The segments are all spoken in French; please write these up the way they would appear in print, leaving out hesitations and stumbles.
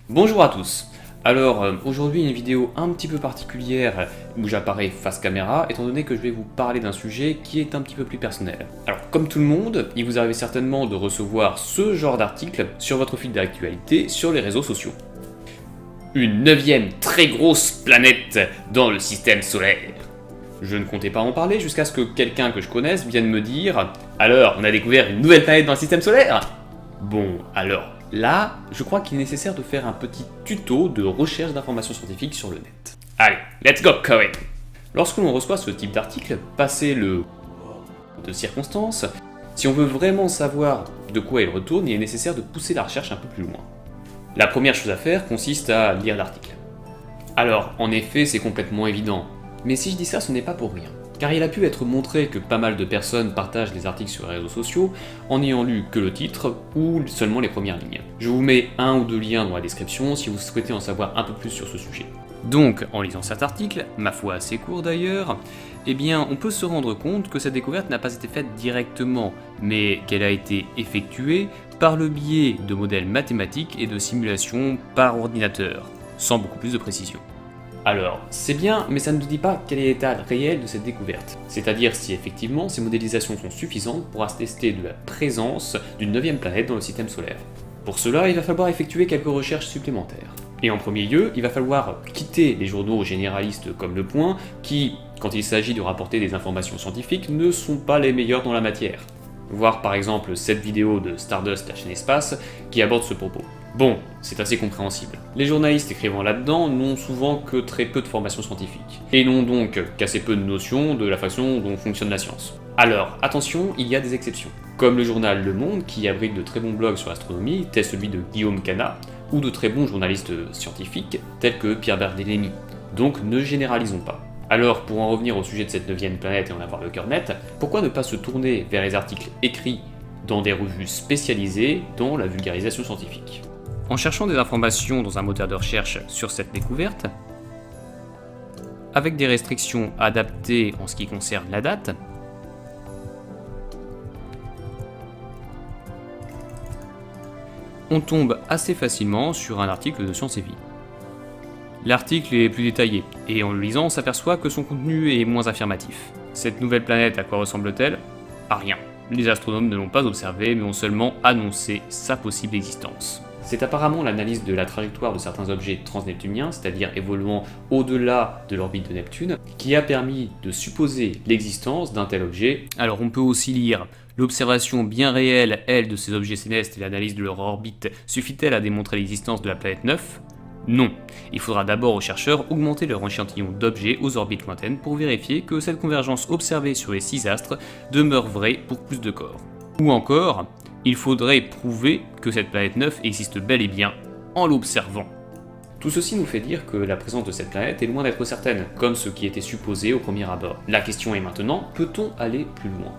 Bonjour à tous. Alors aujourd'hui une vidéo un petit peu particulière où j'apparais face caméra étant donné que je vais vous parler d'un sujet qui est un petit peu plus personnel. Alors comme tout le monde, il vous arrive certainement de recevoir ce genre d'article sur votre fil d'actualité sur les réseaux sociaux. Une 9e très grosse planète dans le système solaire. Je ne comptais pas en parler jusqu'à ce que quelqu'un que je connaisse vienne me dire « Alors, on a découvert une nouvelle planète dans le système solaire ?» Bon, alors, là, je crois qu'il est nécessaire de faire un petit tuto de recherche d'informations scientifiques sur le net. Allez, let's go, Cohen. Lorsque l'on reçoit ce type d'article, passé le de circonstances, si on veut vraiment savoir de quoi il retourne, il est nécessaire de pousser la recherche un peu plus loin. La première chose à faire consiste à lire l'article. Alors, en effet, c'est complètement évident. Mais si je dis ça, ce n'est pas pour rien. Car il a pu être montré que pas mal de personnes partagent des articles sur les réseaux sociaux en n'ayant lu que le titre ou seulement les premières lignes. Je vous mets un ou deux liens dans la description si vous souhaitez en savoir un peu plus sur ce sujet. Donc, en lisant cet article, ma foi assez court d'ailleurs, eh bien on peut se rendre compte que cette découverte n'a pas été faite directement, mais qu'elle a été effectuée par le biais de modèles mathématiques et de simulations par ordinateur, sans beaucoup plus de précision. Alors, c'est bien, mais ça ne nous dit pas quel est l'état réel de cette découverte. C'est-à-dire si effectivement ces modélisations sont suffisantes pour attester de la présence d'une 9e planète dans le système solaire. Pour cela, il va falloir effectuer quelques recherches supplémentaires. Et en premier lieu, il va falloir quitter les journaux généralistes comme Le Point, qui, quand il s'agit de rapporter des informations scientifiques, ne sont pas les meilleurs dans la matière. Voir par exemple cette vidéo de Stardust, la chaîne Espace, qui aborde ce propos. Bon, c'est assez compréhensible. Les journalistes écrivant là-dedans n'ont souvent que très peu de formation scientifique, et n'ont donc qu'assez peu de notions de la façon dont fonctionne la science. Alors, attention, il y a des exceptions. Comme le journal Le Monde, qui abrite de très bons blogs sur l'astronomie, tel celui de Guillaume Canat, ou de très bons journalistes scientifiques, tels que Pierre Barthélemy. Donc ne généralisons pas. Alors, pour en revenir au sujet de cette 9e planète et en avoir le cœur net, pourquoi ne pas se tourner vers les articles écrits dans des revues spécialisées dans la vulgarisation scientifique? En cherchant des informations dans un moteur de recherche sur cette découverte, avec des restrictions adaptées en ce qui concerne la date, on tombe assez facilement sur un article de Science et Vie. L'article est plus détaillé, et en le lisant, on s'aperçoit que son contenu est moins affirmatif. Cette nouvelle planète, à quoi ressemble-t-elle? À rien. Les astronomes ne l'ont pas observée, mais ont seulement annoncé sa possible existence. C'est apparemment l'analyse de la trajectoire de certains objets transneptuniens, c'est-à-dire évoluant au-delà de l'orbite de Neptune, qui a permis de supposer l'existence d'un tel objet. Alors on peut aussi lire « L'observation bien réelle, elle, de ces objets célestes et l'analyse de leur orbite suffit-elle à démontrer l'existence de la planète 9 ?» Non. Il faudra d'abord aux chercheurs augmenter leur échantillon d'objets aux orbites lointaines pour vérifier que cette convergence observée sur les 6 astres demeure vraie pour plus de corps. Ou encore, il faudrait prouver que cette planète 9 existe bel et bien en l'observant. Tout ceci nous fait dire que la présence de cette planète est loin d'être certaine, comme ce qui était supposé au premier abord. La question est maintenant, peut-on aller plus loin?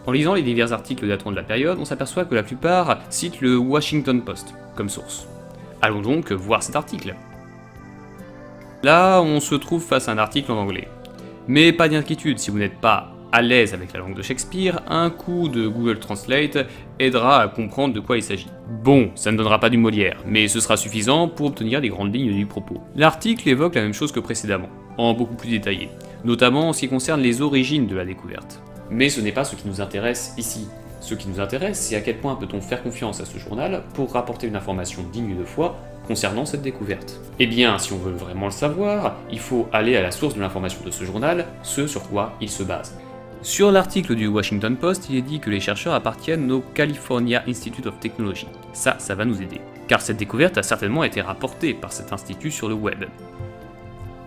En lisant les divers articles datant de la période, on s'aperçoit que la plupart citent le Washington Post comme source. Allons donc voir cet article. Là, on se trouve face à un article en anglais. Mais pas d'inquiétude, si vous n'êtes pas à l'aise avec la langue de Shakespeare, un coup de Google Translate aidera à comprendre de quoi il s'agit. Bon, ça ne donnera pas du Molière, mais ce sera suffisant pour obtenir les grandes lignes du propos. L'article évoque la même chose que précédemment, en beaucoup plus détaillé, notamment en ce qui concerne les origines de la découverte. Mais ce n'est pas ce qui nous intéresse ici. Ce qui nous intéresse, c'est à quel point peut-on faire confiance à ce journal pour rapporter une information digne de foi concernant cette découverte. Eh bien, si on veut vraiment le savoir, il faut aller à la source de l'information de ce journal, ce sur quoi il se base. Sur l'article du Washington Post, il est dit que les chercheurs appartiennent au California Institute of Technology. Ça va nous aider, car cette découverte a certainement été rapportée par cet institut sur le web.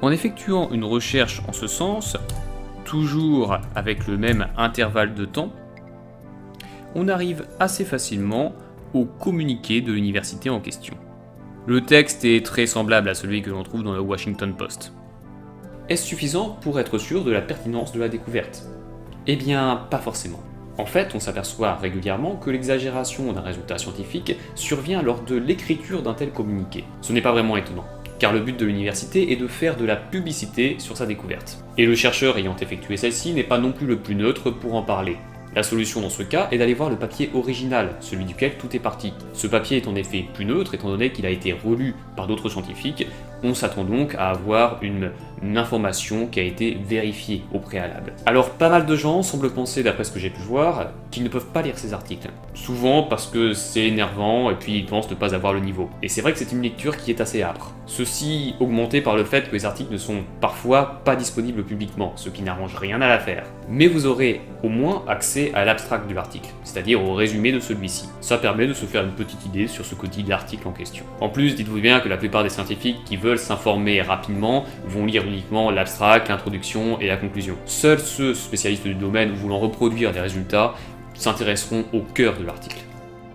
En effectuant une recherche en ce sens, toujours avec le même intervalle de temps, on arrive assez facilement au communiqué de l'université en question. Le texte est très semblable à celui que l'on trouve dans le Washington Post. Est-ce suffisant pour être sûr de la pertinence de la découverte? Eh bien, pas forcément. En fait, on s'aperçoit régulièrement que l'exagération d'un résultat scientifique survient lors de l'écriture d'un tel communiqué. Ce n'est pas vraiment étonnant, car le but de l'université est de faire de la publicité sur sa découverte. Et le chercheur ayant effectué celle-ci n'est pas non plus le plus neutre pour en parler. La solution dans ce cas est d'aller voir le papier original, celui duquel tout est parti. Ce papier est en effet plus neutre étant donné qu'il a été relu par d'autres scientifiques, on s'attend donc à avoir une information qui a été vérifiée au préalable. Alors pas mal de gens semblent penser, d'après ce que j'ai pu voir, qu'ils ne peuvent pas lire ces articles. Souvent parce que c'est énervant et puis ils pensent ne pas avoir le niveau. Et c'est vrai que c'est une lecture qui est assez âpre. Ceci augmenté par le fait que les articles ne sont parfois pas disponibles publiquement, ce qui n'arrange rien à l'affaire. Mais vous aurez au moins accès à l'abstract de l'article, c'est-à-dire au résumé de celui-ci. Ça permet de se faire une petite idée sur ce que dit l'article en question. En plus, dites-vous bien que la plupart des scientifiques qui veulent s'informer rapidement vont lire uniquement l'abstract, l'introduction et la conclusion. Seuls ceux spécialistes du domaine ou voulant reproduire des résultats s'intéresseront au cœur de l'article.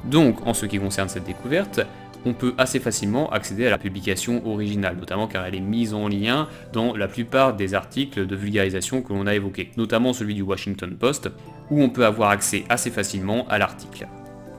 Donc, en ce qui concerne cette découverte, on peut assez facilement accéder à la publication originale, notamment car elle est mise en lien dans la plupart des articles de vulgarisation que l'on a évoqués, notamment celui du Washington Post, où on peut avoir accès assez facilement à l'article.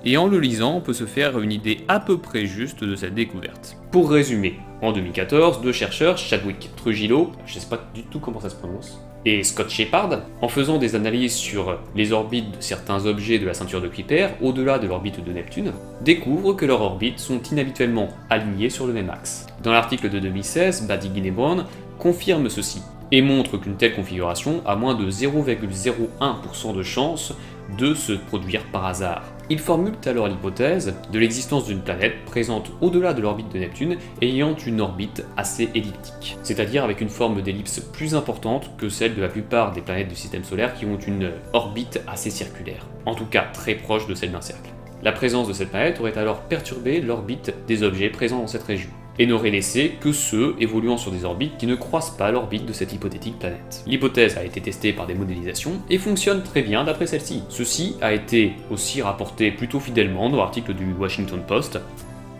Et en le lisant, on peut se faire une idée à peu près juste de cette découverte. Pour résumer, en 2014, deux chercheurs, Chadwick Trujillo, je ne sais pas du tout comment ça se prononce, et Scott Shepard, en faisant des analyses sur les orbites de certains objets de la ceinture de Kuiper, au-delà de l'orbite de Neptune, découvrent que leurs orbites sont inhabituellement alignées sur le même axe. Dans l'article de 2016, Batygin et Brown confirment ceci, et montrent qu'une telle configuration a moins de 0,01% de chance de se produire par hasard. Ils formulent alors l'hypothèse de l'existence d'une planète présente au-delà de l'orbite de Neptune et ayant une orbite assez elliptique, c'est-à-dire avec une forme d'ellipse plus importante que celle de la plupart des planètes du système solaire qui ont une orbite assez circulaire, en tout cas très proche de celle d'un cercle. La présence de cette planète aurait alors perturbé l'orbite des objets présents dans cette région, et n'aurait laissé que ceux évoluant sur des orbites qui ne croisent pas l'orbite de cette hypothétique planète. L'hypothèse a été testée par des modélisations et fonctionne très bien d'après celle-ci. Ceci a été aussi rapporté plutôt fidèlement dans l'article du Washington Post,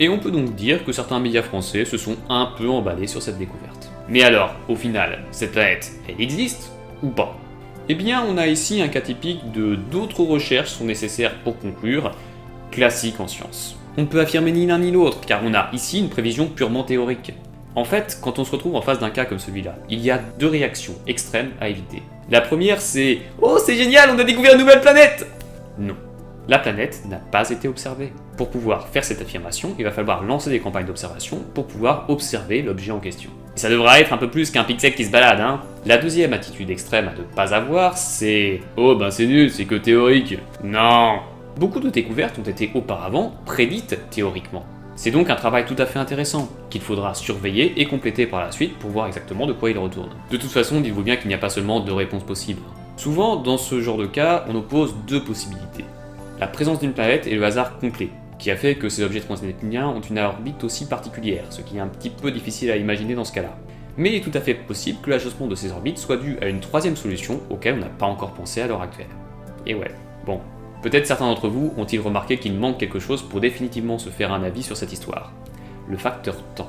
et on peut donc dire que certains médias français se sont un peu emballés sur cette découverte. Mais alors, au final, cette planète, elle existe ou pas? Eh bien, on a ici un cas typique de d'autres recherches sont nécessaires pour conclure, classique en sciences. On ne peut affirmer ni l'un ni l'autre, car on a ici une prévision purement théorique. En fait, quand on se retrouve en face d'un cas comme celui-là, il y a deux réactions extrêmes à éviter. La première, c'est « Oh, c'est génial, on a découvert une nouvelle planète !» Non. La planète n'a pas été observée. Pour pouvoir faire cette affirmation, il va falloir lancer des campagnes d'observation pour pouvoir observer l'objet en question. Et ça devra être un peu plus qu'un pixel qui se balade, hein. La deuxième attitude extrême à ne pas avoir, c'est « Oh, ben c'est nul, c'est que théorique !» Non. Beaucoup de découvertes ont été auparavant prédites théoriquement. C'est donc un travail tout à fait intéressant, qu'il faudra surveiller et compléter par la suite pour voir exactement de quoi il retourne. De toute façon, dites-vous bien qu'il n'y a pas seulement deux réponses possibles. Souvent, dans ce genre de cas, on oppose deux possibilités. La présence d'une planète et le hasard complet, qui a fait que ces objets transneptuniens ont une orbite aussi particulière, ce qui est un petit peu difficile à imaginer dans ce cas-là. Mais il est tout à fait possible que l'agencement de ces orbites soit dû à une troisième solution auquel on n'a pas encore pensé à l'heure actuelle. Et ouais, bon. Peut-être certains d'entre vous ont-ils remarqué qu'il manque quelque chose pour définitivement se faire un avis sur cette histoire. Le facteur temps.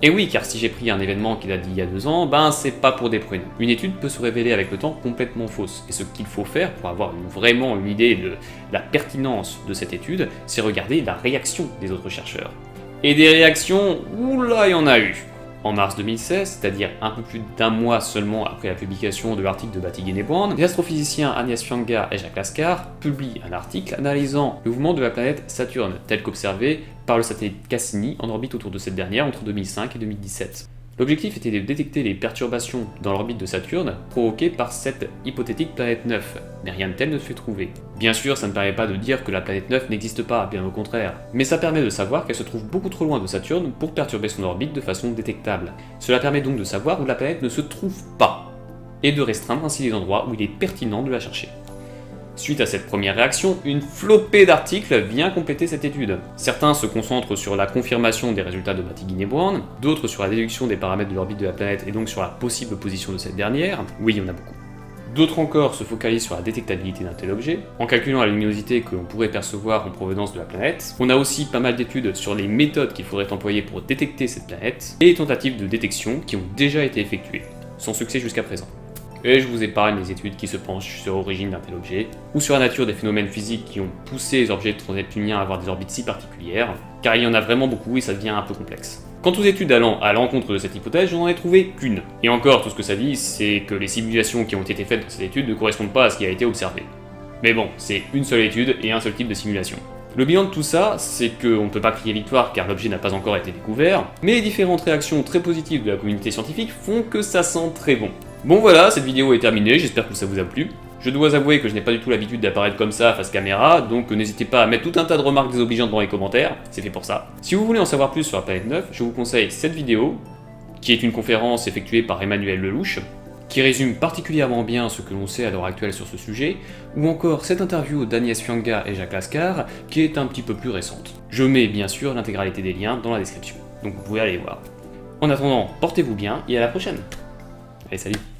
Et oui, car si j'ai pris un événement qui date d'il y a 2 ans, ben c'est pas pour des prunes. Une étude peut se révéler avec le temps complètement fausse. Et ce qu'il faut faire pour avoir vraiment une idée de la pertinence de cette étude, c'est regarder la réaction des autres chercheurs. Et des réactions, oula, il y en a eu. En mars 2016, c'est-à-dire un peu plus d'un mois seulement après la publication de l'article de Batygin et Brown, les astrophysiciens Agnieszka Fianga et Jacques Lascar publient un article analysant le mouvement de la planète Saturne, tel qu'observé par le satellite Cassini en orbite autour de cette dernière entre 2005 et 2017. L'objectif était de détecter les perturbations dans l'orbite de Saturne provoquées par cette hypothétique planète 9, mais rien de tel ne fut trouvé. Bien sûr, ça ne permet pas de dire que la planète 9 n'existe pas, bien au contraire, mais ça permet de savoir qu'elle se trouve beaucoup trop loin de Saturne pour perturber son orbite de façon détectable. Cela permet donc de savoir où la planète ne se trouve pas, et de restreindre ainsi les endroits où il est pertinent de la chercher. Suite à cette première réaction, une flopée d'articles vient compléter cette étude. Certains se concentrent sur la confirmation des résultats de Batygin et Brown, d'autres sur la déduction des paramètres de l'orbite de la planète et donc sur la possible position de cette dernière. Oui, il y en a beaucoup. D'autres encore se focalisent sur la détectabilité d'un tel objet, en calculant la luminosité que l'on pourrait percevoir en provenance de la planète. On a aussi pas mal d'études sur les méthodes qu'il faudrait employer pour détecter cette planète, et les tentatives de détection qui ont déjà été effectuées, sans succès jusqu'à présent. Et je vous épargne les études qui se penchent sur l'origine d'un tel objet, ou sur la nature des phénomènes physiques qui ont poussé les objets transneptuniens à avoir des orbites si particulières, car il y en a vraiment beaucoup et ça devient un peu complexe. Quant aux études allant à l'encontre de cette hypothèse, je n'en ai trouvé qu'une. Et encore, tout ce que ça dit, c'est que les simulations qui ont été faites dans cette étude ne correspondent pas à ce qui a été observé. Mais bon, c'est une seule étude et un seul type de simulation. Le bilan de tout ça, c'est qu'on ne peut pas crier victoire car l'objet n'a pas encore été découvert, mais les différentes réactions très positives de la communauté scientifique font que ça sent très bon. Bon voilà, cette vidéo est terminée, j'espère que ça vous a plu. Je dois avouer que je n'ai pas du tout l'habitude d'apparaître comme ça face caméra, donc n'hésitez pas à mettre tout un tas de remarques désobligeantes dans les commentaires, c'est fait pour ça. Si vous voulez en savoir plus sur la planète 9, je vous conseille cette vidéo, qui est une conférence effectuée par Emmanuel Lelouch, qui résume particulièrement bien ce que l'on sait à l'heure actuelle sur ce sujet, ou encore cette interview d'Agnès Fianga et Jacques Lascar, qui est un petit peu plus récente. Je mets bien sûr l'intégralité des liens dans la description, donc vous pouvez aller voir. En attendant, portez-vous bien et à la prochaine. Allez, salut!